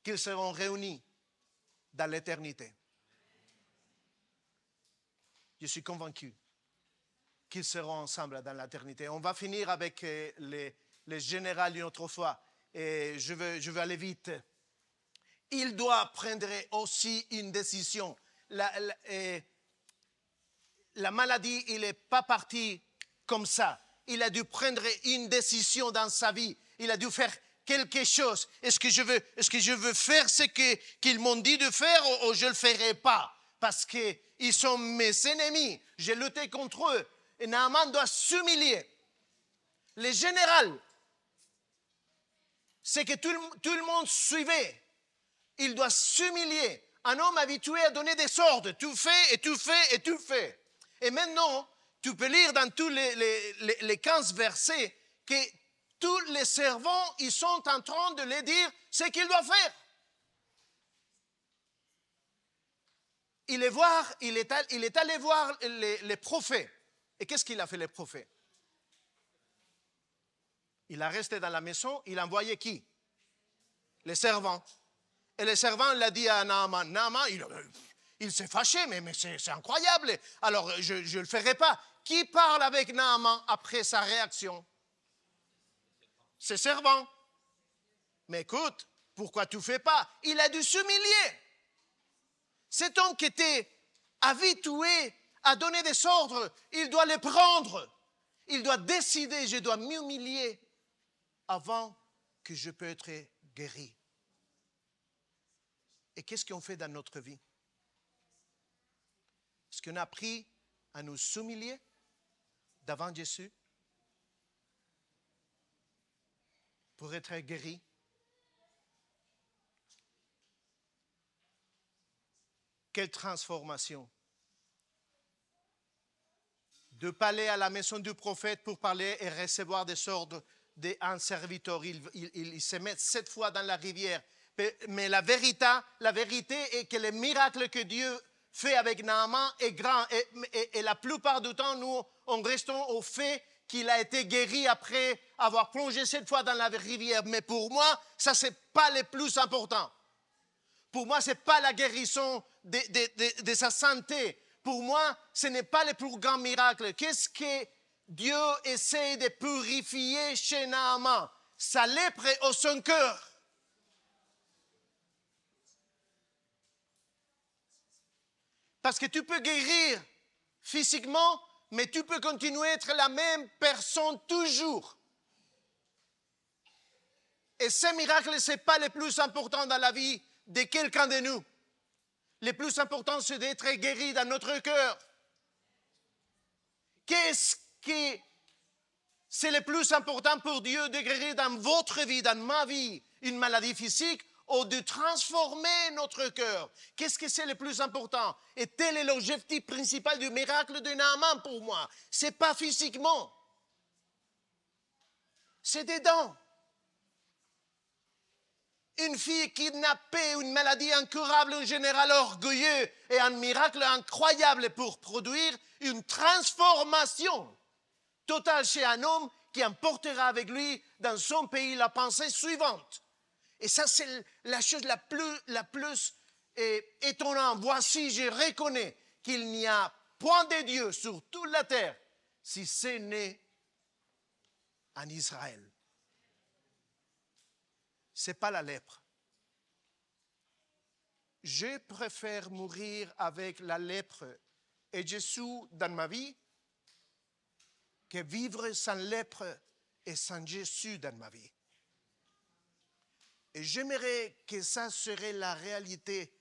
qu'ils seront réunis dans l'éternité. Je suis convaincu qu'ils seront ensemble dans l'éternité. On va finir avec les généraux d'une autre fois. Et je veux aller vite. Il doit prendre aussi une décision. La maladie, il n'est pas parti comme ça. Il a dû prendre une décision dans sa vie. Il a dû faire quelque chose. Est-ce que je veux faire ce qu'ils m'ont dit de faire ou je ne le ferai pas? Parce qu'ils sont mes ennemis. J'ai lutté contre eux. Et Naaman doit s'humilier. Les généraux, c'est que tout le monde suivait. Il doit s'humilier. Un homme habitué à donner des ordres. Tu fais et tu fais et tu fais. Et maintenant, tu peux lire dans tous les 15 versets que tous les servants, ils sont en train de lui dire ce qu'il doit faire. Il est allé voir les prophètes. Et qu'est-ce qu'il a fait, les prophètes? Il a resté dans la maison, il a envoyé qui? Les servants. Et le servant l'a dit à Naaman. Naaman, il s'est fâché, mais c'est incroyable. Alors, je ne le ferai pas. Qui parle avec Naaman après sa réaction? Ses servants. mais écoute, pourquoi tu ne fais pas? Il a dû s'humilier. Cet homme qui était habitué à donner des ordres, il doit les prendre. Il doit décider, je dois m'humilier avant que je puisse être guéri. Et qu'est-ce qu'on fait dans notre vie? Est-ce qu'on a appris à nous humilier devant Jésus pour être guéri? Quelle transformation! De pas aller à la maison du prophète pour parler et recevoir des ordres d'un serviteur. Il se met 7 fois dans la rivière. Mais la vérité est que le miracle que Dieu fait avec Naaman est grand. Et la plupart du temps, nous, on reste au fait qu'il a été guéri après avoir plongé 7 fois dans la rivière. Mais pour moi, ça, ce n'est pas le plus important. Pour moi, ce n'est pas la guérison de sa santé. Pour moi, ce n'est pas le plus grand miracle. Qu'est-ce que Dieu essaie de purifier chez Naaman? Sa lèpre au son cœur. Parce que tu peux guérir physiquement, mais tu peux continuer à être la même personne toujours. Et ce miracle, ce n'est pas le plus important dans la vie de quelqu'un de nous. Le plus important, c'est d'être guéri dans notre cœur. Qu'est-ce que c'est le plus important pour Dieu de guérir dans votre vie, dans ma vie, une maladie physique ou de transformer notre cœur? Qu'est-ce que c'est le plus important? Et tel est l'objectif principal du miracle de Naaman pour moi. Ce n'est pas physiquement. C'est dedans. Une fille kidnappée, une maladie incurable, un général orgueilleux et un miracle incroyable pour produire une transformation totale chez un homme qui emportera avec lui dans son pays la pensée suivante. Et ça, c'est la chose la plus étonnante. Voici, je reconnais qu'il n'y a point de Dieu sur toute la terre si ce n'est en Israël. Ce n'est pas la lèpre. Je préfère mourir avec la lèpre et Jésus dans ma vie que vivre sans lèpre et sans Jésus dans ma vie. Et j'aimerais que ça serait la réalité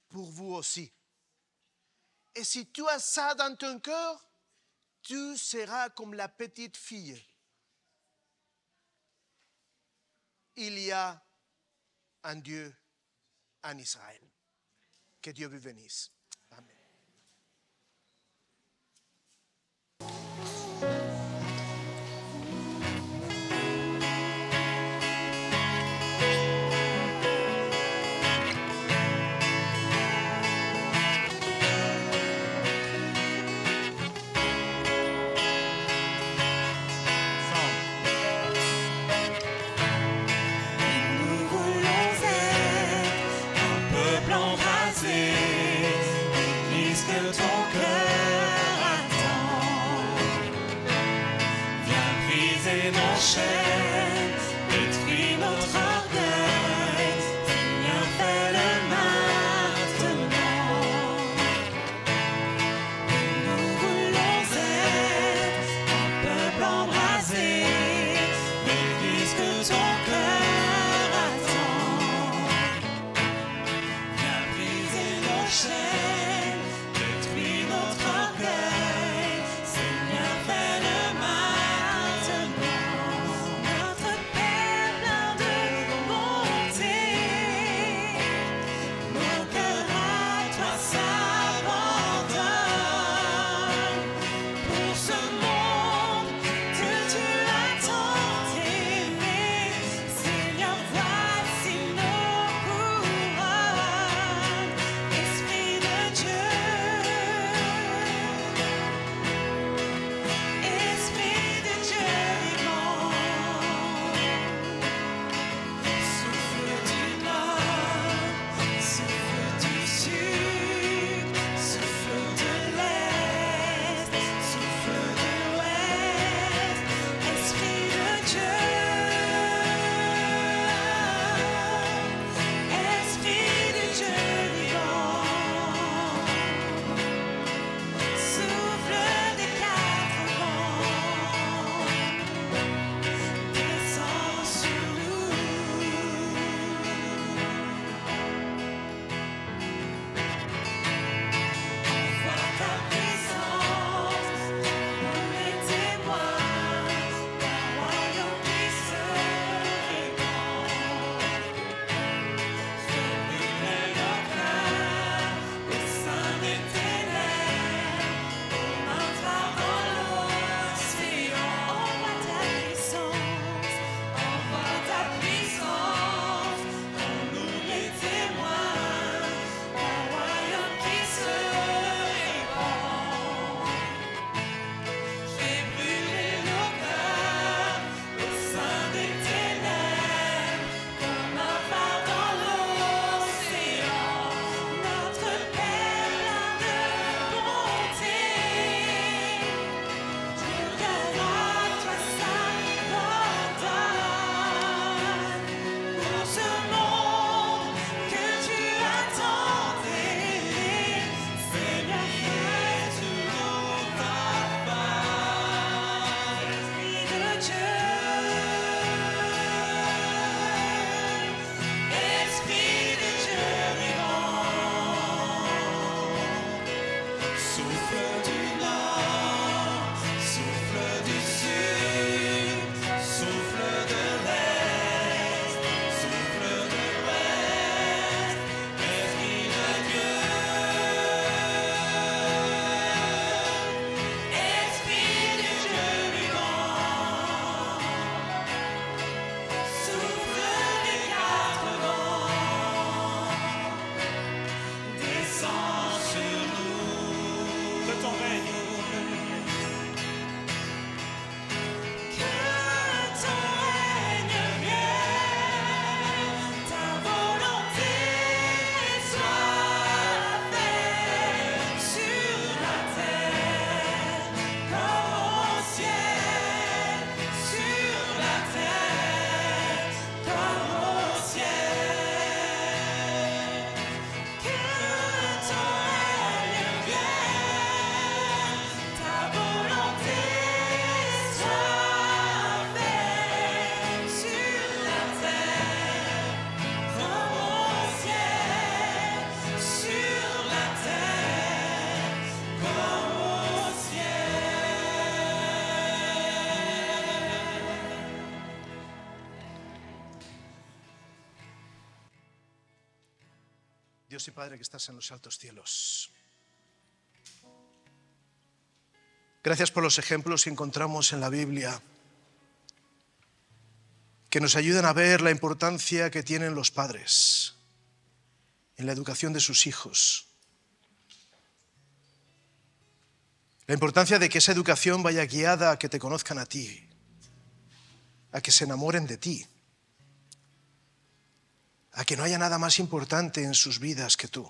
pour vous aussi. Et si tu as ça dans ton cœur, tu seras comme la petite fille. Il y a un Dieu en Israël. Que Dieu vous bénisse. Amen. Seigneur, fais-le maintenant. Dios y Padre que estás en los altos cielos. Gracias por los ejemplos que encontramos en la Biblia, que nos ayudan a ver la importancia que tienen los padres en la educación de sus hijos. La importancia de que esa educación vaya guiada a que te conozcan a ti, a que se enamoren de ti, a que no haya nada más importante en sus vidas que tú.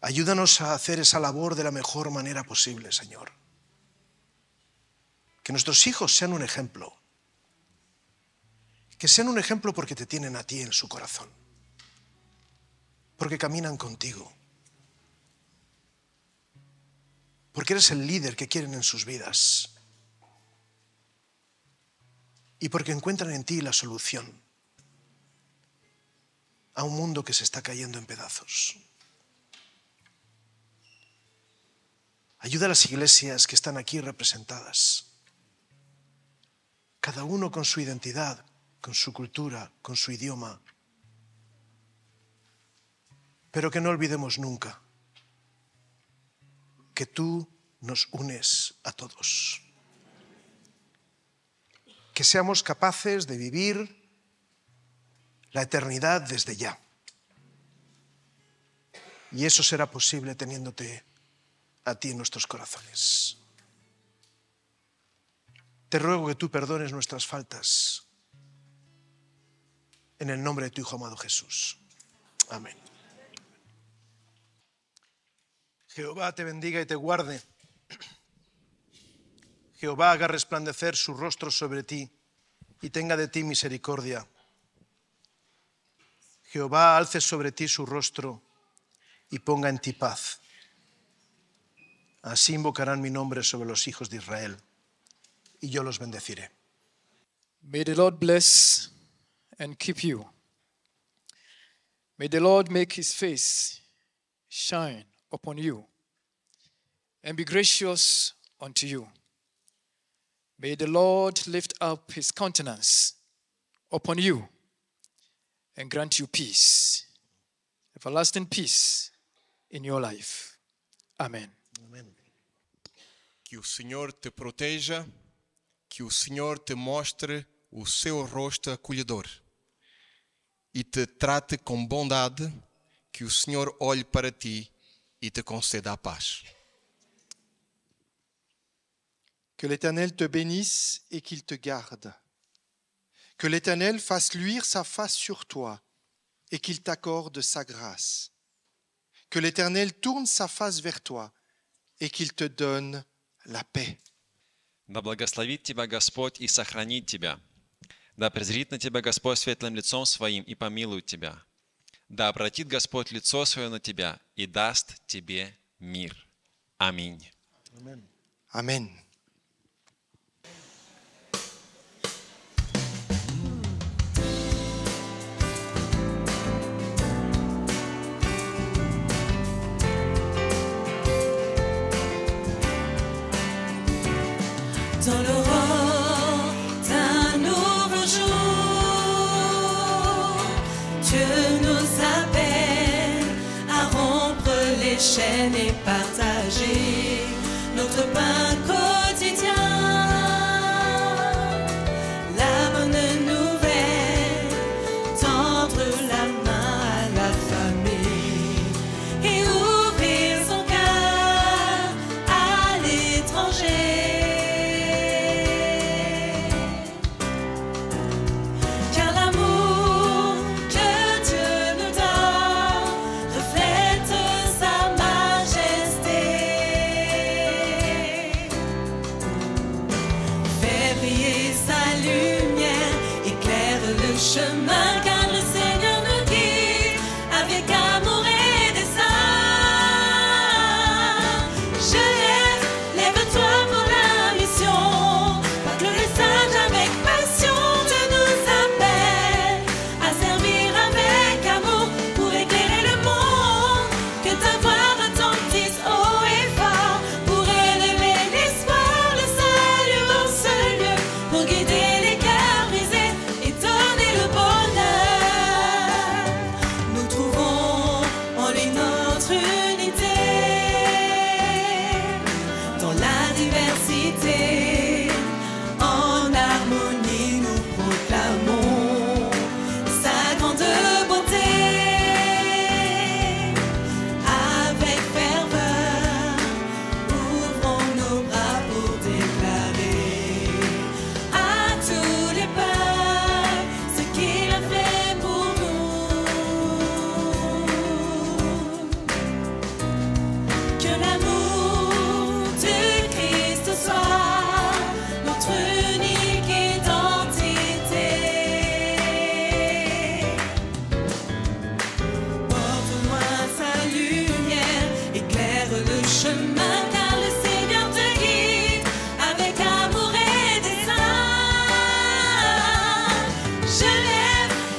Ayúdanos a hacer esa labor de la mejor manera posible, Señor. Que nuestros hijos sean un ejemplo. Que sean un ejemplo porque te tienen a ti en su corazón. Porque caminan contigo. Porque eres el líder que quieren en sus vidas. Y porque encuentran en ti la solución a un mundo que se está cayendo en pedazos. Ayuda a las iglesias que están aquí representadas, cada uno con su identidad, con su cultura, con su idioma, pero que no olvidemos nunca que tú nos unes a todos. Que seamos capaces de vivir la eternidad desde ya. Y eso será posible teniéndote a ti en nuestros corazones. Te ruego que tú perdones nuestras faltas. En el nombre de tu Hijo amado Jesús. Amén. Jehová te bendiga y te guarde. Jehová haga resplandecer su rostro sobre ti y tenga de ti misericordia. Jehová alce sobre ti su rostro y ponga en ti paz. Así invocarán mi nombre sobre los hijos de Israel y yo los bendeciré. May the Lord bless and keep you. May the Lord make his face shine upon you and be gracious unto you. May the Lord lift up his countenance upon you and grant you peace, everlasting peace in your life. Amen. Amén. Que o Senhor te proteja, que o Senhor te mostre o seu rosto acolhedor e te trate com bondade, que o Senhor olhe para ti e te conceda a paz. Que l'Éternel te bénisse et qu'il te garde. Que l'Éternel fasse luire sa face sur toi et qu'il t'accorde sa grâce. Que l'Éternel tourne sa face vers toi et qu'il te donne la paix. Да благословит тебя Господь и сохранит тебя. Да презрит на тебя Господь светлым лицом своим и помилует тебя. Да обратит Господь лицо свое на тебя и даст тебе мир. Аминь. Amen. Dans l'aurore d'un nouveau jour, Dieu nous appelle à rompre les chaînes et partager notre pain quotidien. La bonne nouvelle, tendre la main à la famille et ouvrir son cœur à l'étranger. Car l'amour que Dieu nous donne reflète sa majesté. Fait briller sa lumière, éclaire le chemin, car le Seigneur nous guide avec amour et dessein. Jeunesse, lève-toi pour la mission, porte le message avec passion. Dieu nous appelle à servir avec amour pour éclairer le monde. Que ta voix retentisse haut et fort pour élever l'espoir, le salut en ce lieu, pour guider les cœurs brisés et donner le bonheur. diversité. En harmonie, nous proclamons sa grande beauté. Avec ferveur, ouvrons nos bras pour déclarer à tous les peuples ce qu'il a fait pour nous. Que l'amour du Christ soit notre unique identité. Porte-moi sa lumière, éclaire le chemin, car le Seigneur te guide avec amour et dessein. Je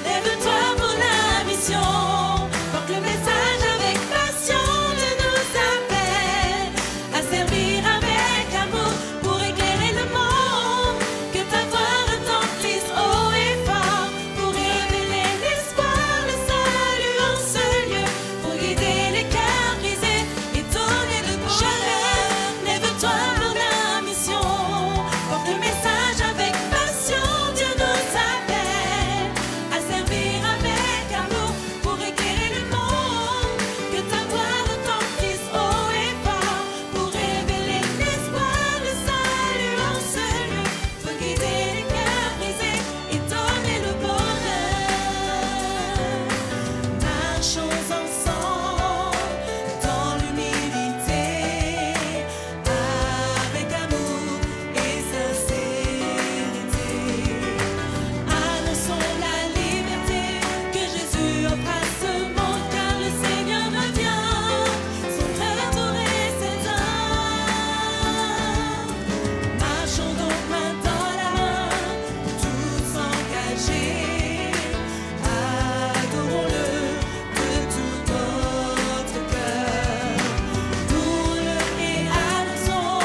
lève-toi pour la mission, porte le message avec passion. Dieu nous appelle à servir avec amour pour éclairer le monde. Que ta voix retentisse haut et fort pour révéler l'espoir, le salut en ce lieu, pour guider les cœurs brisés et donner le bon. Je lève-toi pour la mission, porte le message avec passion. Dieu nous appelle à servir avec amour pour éclairer le monde. Que ta voix retentisse haut et fort pour révéler l'espoir, le salut en ce lieu, pour guider les cœurs brisés et donner le bonheur. Marchons ensemble dans l'humilité, avec amour et sincérité. Annonçons la liberté que Jésus offre à ce monde, car le Seigneur revient, son retour est certain. Marchons donc main dans la main, tous engagés, adorons-le de tout notre cœur. Louons-le et annonçons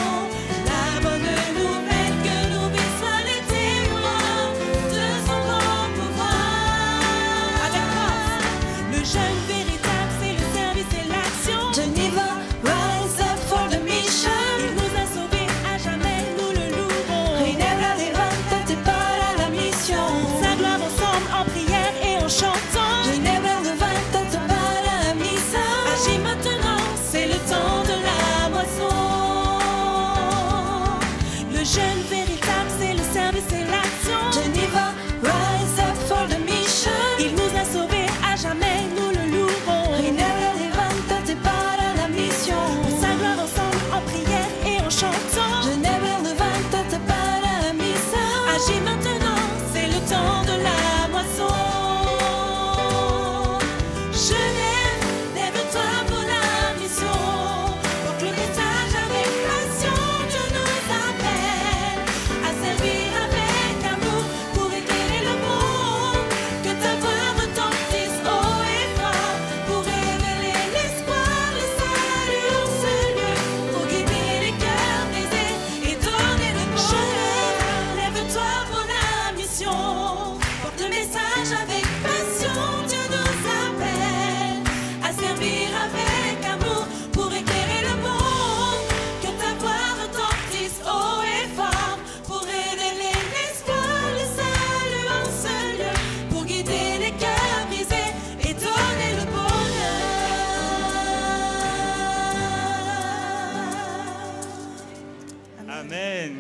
la bonne nouvelle, que nous soyons les témoins de son grand pouvoir. Avec force, le jeûne véritable, c'est le service et l'action. Geneva, rise up for the mission. Il nous a sauvés à jamais, nous le louons. Ginebra, levántate para la mission. Sa gloire ensemble en prière et en chantant. Ginebra, levántate para la mission. Agis maintenant, c'est le temps de la moisson. Le jeûne véritable, c'est le service et l'action. Geneva, rise up for the mission. Il nous a sauvés à jamais, nous le louons. Ginebra, levántate para la mission. Sa gloire ensemble en prière et en chantant. Ginebra, levántate para la mission. Agis maintenant, c'est le temps de la moisson. Genève, lève-toi pour la mission, porte le message avec passion. Dieu nous appelle à servir avec amour pour éclairer le monde. Que ta voix retentisse haut et fort pour révéler l'espoir, le salut en ce lieu, pour guider les cœurs brisés et donner le bon. Lève-toi pour la mission, porte le message avec passion. Dieu nous appelle à servir avec amour pour éclairer le monde. Que ta voix retentisse haut et fort pour révéler l'espoir, le salut en ce lieu, pour guider les cœurs brisés et donner le bonheur. Amen.